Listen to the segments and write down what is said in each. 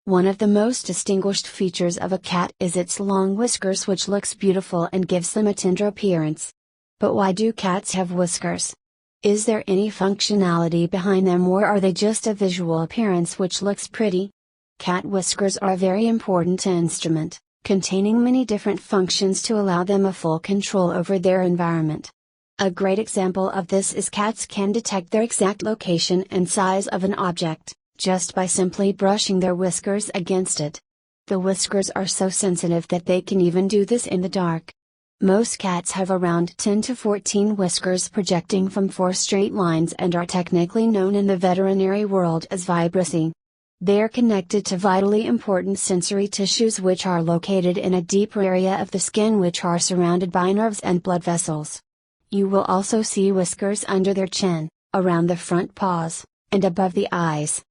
One of the most distinguished features of a cat is its long whiskers, which looks beautiful and gives them a tender appearance. But why do cats have whiskers? Is there any functionality behind them, or are they just a visual appearance which looks pretty? Cat whiskers are a very important instrument, containing many different functions to allow them a full control over their environment. A great example of this is cats can detect their exact location and size of an object, just by simply brushing their whiskers against it. The whiskers are so sensitive that they can even do this in the dark. Most cats have around 10 to 14 whiskers projecting from 4 straight lines and are technically known in the veterinary world as vibrissae. They are connected to vitally important sensory tissues which are located in a deeper area of the skin, which are surrounded by nerves and blood vessels. You will also see whiskers under their chin, around the front paws, and above the eyes.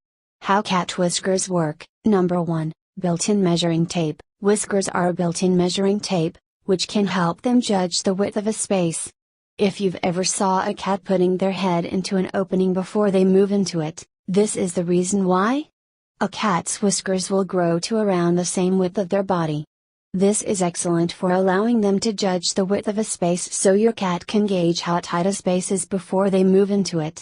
How cat whiskers work. Number 1, built-in measuring tape. Whiskers are a built-in measuring tape, which can help them judge the width of a space. If you've ever saw a cat putting their head into an opening before they move into it, this is the reason why. A cat's whiskers will grow to around the same width of their body. This is excellent for allowing them to judge the width of a space, so your cat can gauge how tight a space is before they move into it.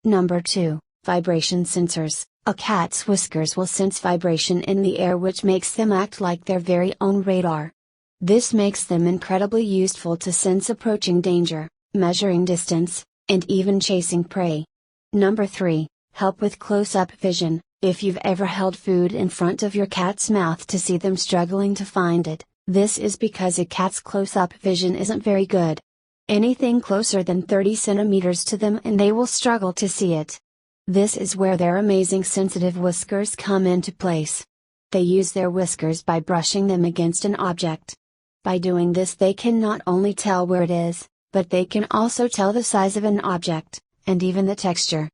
Number 2, vibration sensors. A cat's whiskers will sense vibration in the air, which makes them act like their very own radar. This makes them incredibly useful to sense approaching danger, measuring distance, and even chasing prey. Number 3, help with close-up vision. If you've ever held food in front of your cat's mouth to see them struggling to find it, this is because a cat's close-up vision isn't very good. Anything closer than 30 centimeters to them and they will struggle to see it. This is where their amazing sensitive whiskers come into place. They use their whiskers by brushing them against an object. By doing this, they can not only tell where it is, but they can also tell the size of an object, and even the texture.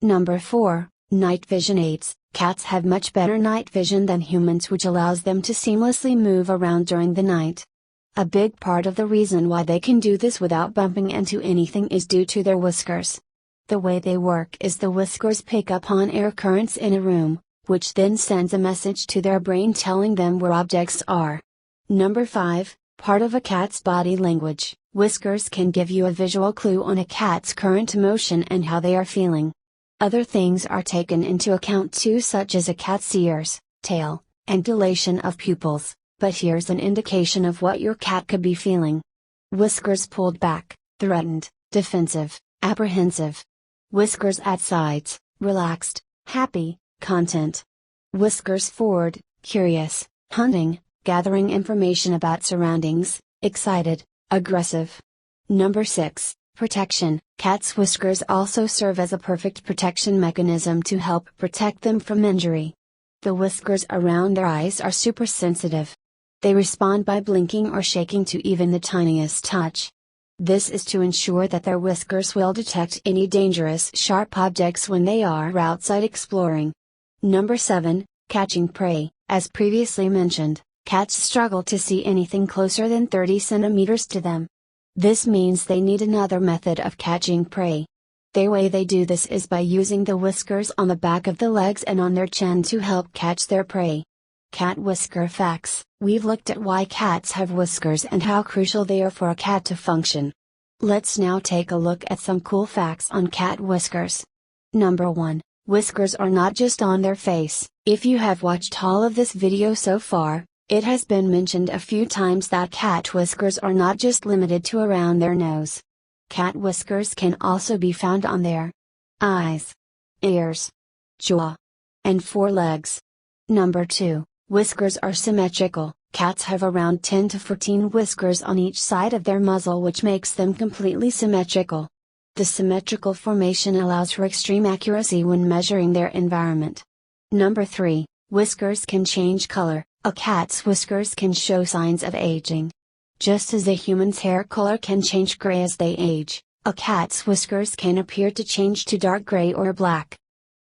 Number 4, night vision aids. Cats have much better night vision than humans, which allows them to seamlessly move around during the night. A big part of the reason why they can do this without bumping into anything is due to their whiskers. The way they work is the whiskers pick up on air currents in a room, which then sends a message to their brain telling them where objects are. Number 5, part of a cat's body language. Whiskers can give you a visual clue on a cat's current emotion and how they are feeling. Other things are taken into account too, such as a cat's ears, tail, and dilation of pupils, but here's an indication of what your cat could be feeling. Whiskers pulled back, threatened, defensive, apprehensive. Whiskers at sides, relaxed, happy, content. Whiskers forward, curious, hunting, gathering information about surroundings, excited, aggressive. Number 6, protection. Cats' whiskers also serve as a perfect protection mechanism to help protect them from injury. The whiskers around their eyes are super sensitive. They respond by blinking or shaking to even the tiniest touch. This is to ensure that their whiskers will detect any dangerous sharp objects when they are outside exploring. Number 7, catching prey. As previously mentioned, cats struggle to see anything closer than 30 centimeters to them. This means they need another method of catching prey. The way they do this is by using the whiskers on the back of the legs and on their chin to help catch their prey. Cat whisker facts. We've looked at why cats have whiskers and how crucial they are for a cat to function. Let's now take a look at some cool facts on cat whiskers. Number 1, whiskers are not just on their face. If you have watched all of this video so far, it has been mentioned a few times that cat whiskers are not just limited to around their nose. Cat whiskers can also be found on their eyes, ears, jaw, and forelegs. Number 2, whiskers are symmetrical. Cats have around 10 to 14 whiskers on each side of their muzzle, which makes them completely symmetrical. The symmetrical formation allows for extreme accuracy when measuring their environment. Number 3, whiskers can change color. A cat's whiskers can show signs of aging. Just as a human's hair color can change gray as they age, a cat's whiskers can appear to change to dark gray or black.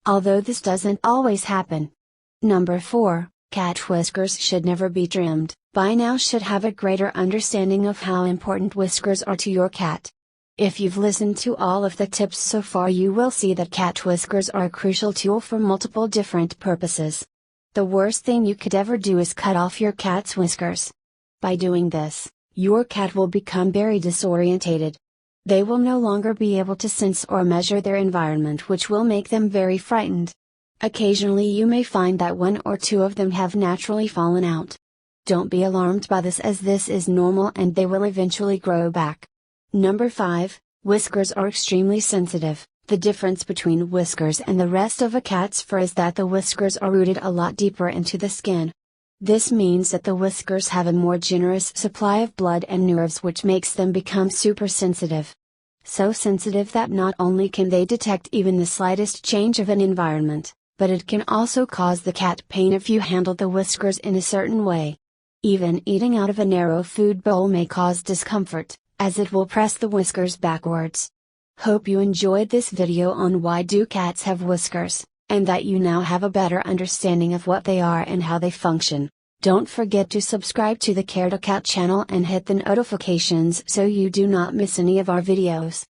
Although this doesn't always happen. Number 4, cat whiskers should never be trimmed. By now should have a greater understanding of how important whiskers are to your cat. If you've listened to all of the tips so far, you will see that cat whiskers are a crucial tool for multiple different purposes. The worst thing you could ever do is cut off your cat's whiskers. By doing this, your cat will become very disorientated. They will no longer be able to sense or measure their environment, which will make them very frightened. Occasionally you may find that one or two of them have naturally fallen out. Don't be alarmed by this, as this is normal and they will eventually grow back. Number 5, whiskers are extremely sensitive. The difference between whiskers and the rest of a cat's fur is that the whiskers are rooted a lot deeper into the skin. This means that the whiskers have a more generous supply of blood and nerves, which makes them become super sensitive. So sensitive that not only can they detect even the slightest change of an environment, but it can also cause the cat pain if you handle the whiskers in a certain way. Even eating out of a narrow food bowl may cause discomfort, as it will press the whiskers backwards. Hope you enjoyed this video on why do cats have whiskers, and that you now have a better understanding of what they are and how they function. Don't forget to subscribe to the 𝐂𝐚𝐭'𝐬 channel and hit the notifications so you do not miss any of our videos.